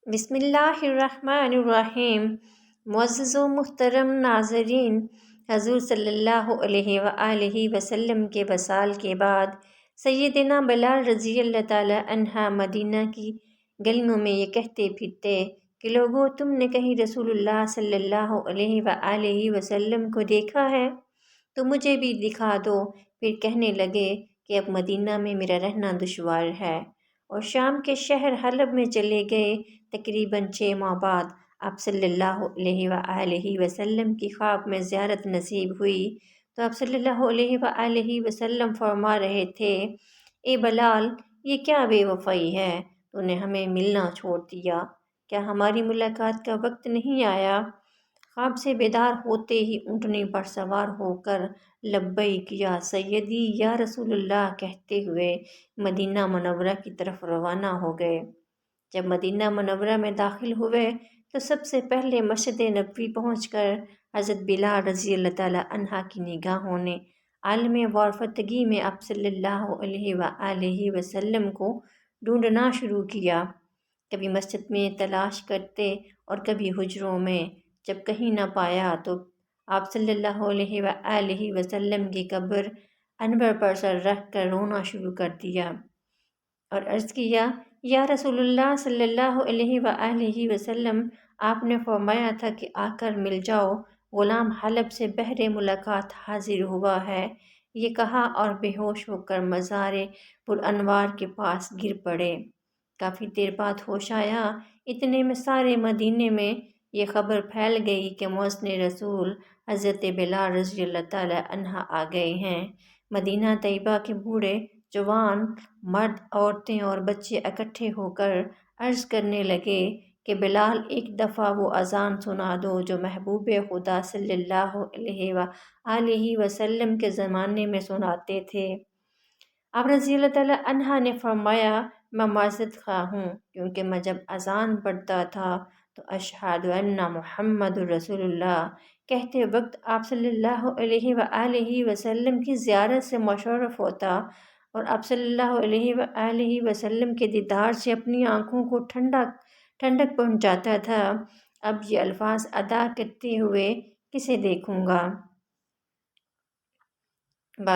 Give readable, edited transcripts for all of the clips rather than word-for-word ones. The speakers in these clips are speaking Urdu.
بسم اللہ الرحمن الرحیم۔ معزز و محترم ناظرین، حضور صلی اللہ علیہ وآلہ وسلم کے وصال کے بعد سیدنا بلال رضی اللہ تعالی عنہ مدینہ کی گلیوں میں یہ کہتے پھرتے کہ لوگو، تم نے کہیں رسول اللہ صلی اللہ علیہ وآلہ وسلم کو دیکھا ہے تو مجھے بھی دکھا دو۔ پھر کہنے لگے کہ اب مدینہ میں میرا رہنا دشوار ہے، اور شام کے شہر حلب میں چلے گئے۔ تقریباً 6 ماہ بعد آپ صلی اللہ علیہ وآلہ وسلم کی خواب میں زیارت نصیب ہوئی تو آپ صلی اللہ علیہ وآلہ وسلم فرما رہے تھے، اے بلال، یہ کیا بے وفائی ہے؟ تو نے ہمیں ملنا چھوڑ دیا، کیا ہماری ملاقات کا وقت نہیں آیا؟ خواب سے بیدار ہوتے ہی اونٹنی پر سوار ہو کر لبیک یا سیدی یا رسول اللہ کہتے ہوئے مدینہ منورہ کی طرف روانہ ہو گئے۔ جب مدینہ منورہ میں داخل ہوئے تو سب سے پہلے مسجد نبوی پہنچ کر حضرت بلال رضی اللہ تعالیٰ عنہ کی نگاہوں نے عالم وارفتگی میں آپ صلی اللہ علیہ وآلہ وسلم کو ڈھونڈنا شروع کیا۔ کبھی مسجد میں تلاش کرتے اور کبھی حجروں میں۔ جب کہیں نہ پایا تو آپ صلی اللہ علیہ وآلہ وسلم کی قبر انبر پر سر رکھ کر رونا شروع کر دیا اور عرض کیا، یا رسول اللہ صلی اللہ علیہ وآلہ وسلم، آپ نے فرمایا تھا کہ آ کر مل جاؤ، غلام حلب سے بہر ملاقات حاضر ہوا ہے۔ یہ کہا اور بے ہوش ہو کر مزار پرانوار کے پاس گر پڑے۔ کافی دیر بعد ہوش آیا، اتنے میں سارے مدینے میں یہ خبر پھیل گئی کہ مؤذن رسول حضرت بلال رضی اللہ تعالی عنہ آ گئے ہیں۔ مدینہ طیبہ کے بوڑھے، جوان، مرد، عورتیں اور بچے اکٹھے ہو کر عرض کرنے لگے کہ بلال، ایک دفعہ وہ اذان سنا دو جو محبوب خدا صلی اللہ علیہ وآلہ وسلم کے زمانے میں سناتے تھے۔ آپ رضی اللہ تعالی عنہ نے فرمایا، میں معذرت خواہ ہوں، کیونکہ میں جب اذان پڑھتا تھا تو اشہد ان محمد رسول اللہ کہتے وقت آپ صلی اللہ علیہ وآلہ وسلم کی زیارت سے مشرف ہوتا اور آپ صلی اللہ علیہ وآلہ وسلم کے دیدار سے اپنی آنکھوں کو ٹھنڈک پہنچاتا تھا۔ اب یہ الفاظ ادا کرتے ہوئے کسے دیکھوں گا؟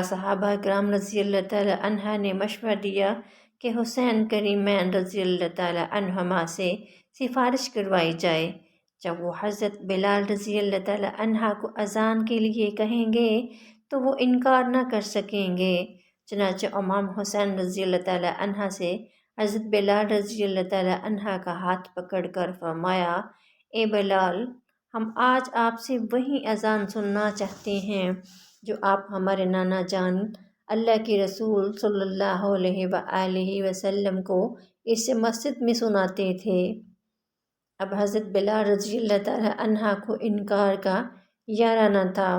صحابہ کرام رضی اللہ تعالی عنہ نے مشورہ دیا کہ حسین کریمین رضی اللہ تعالی عنہما سے سفارش کروائی جائے۔ جب وہ حضرت بلال رضی اللہ تعالی عنہ کو اذان کے لیے کہیں گے تو وہ انکار نہ کر سکیں گے۔ چنانچہ امام حسین رضی اللہ تعالی عنہ سے حضرت بلال رضی اللہ تعالی عنہ کا ہاتھ پکڑ کر فرمایا، اے بلال، ہم آج آپ سے وہی اذان سننا چاہتے ہیں جو آپ ہمارے نانا جان اللہ کے رسول صلی اللہ علیہ وآلہ وسلم کو اس مسجد میں سناتے تھے۔ اب حضرت بلال رضی اللہ تعالی عنہ کو انکار کا یارہ نہ تھا،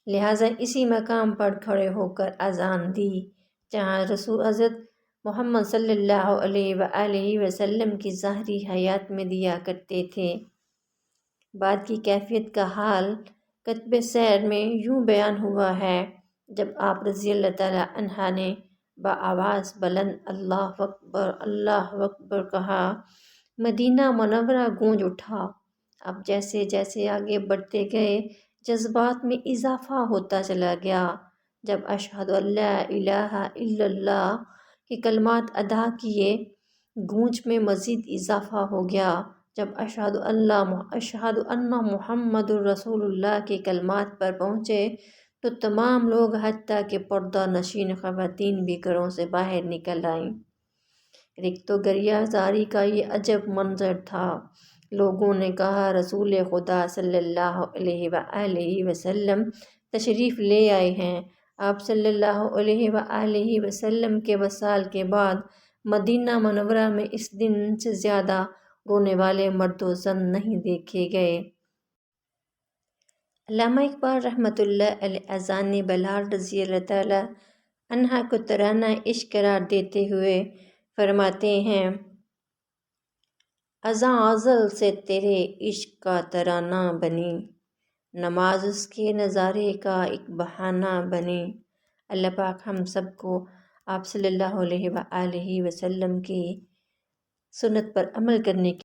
لہٰذا اسی مقام پر کھڑے ہو کر اذان دی جہاں رسول حضرت محمد صلی اللہ علیہ وآلہ وسلم کی ظاہری حیات میں دیا کرتے تھے۔ بعد کی کیفیت کا حال کتب سیر میں یوں بیان ہوا ہے، جب آپ رضی اللہ تعالی عنہ نے بآواز بلند اللہ اکبر کہا، مدینہ منورہ گونج اٹھا۔ اب جیسے جیسے آگے بڑھتے گئے جذبات میں اضافہ ہوتا چلا گیا۔ جب اشہد ان لا الہ الا اللہ کے کلمات ادا کیے، گونج میں مزید اضافہ ہو گیا۔ جب اشہد ان محمد رسول اللہ کے کلمات پر پہنچے تو تمام لوگ حتیٰ کہ پردہ نشین خواتین بھی گھروں سے باہر نکل آئیں۔ رکت و گریہ زاری کا یہ عجب منظر تھا۔ لوگوں نے کہا، رسول خدا صلی اللہ علیہ وآلہ وسلم تشریف لے آئے ہیں۔ آپ صلی اللہ علیہ وآلہ وسلم کے وصال کے بعد مدینہ منورہ میں اس دن سے زیادہ رونے والے مرد و زن نہیں دیکھے گئے۔ علامہ اقبال رحمۃ اللہ علیہ اذان بلال رضی اللہ تعالی عنہ کو ترانہ عشق قرار دیتے ہوئے فرماتے ہیں، اذاں ازل سے تیرے عشق کا ترانہ بنی، نماز اس کے نظارے کا ایک بہانہ بنی۔ اللہ پاک ہم سب کو آپ صلی اللہ علیہ وآلہ وسلم کی سنت پر عمل کرنے کی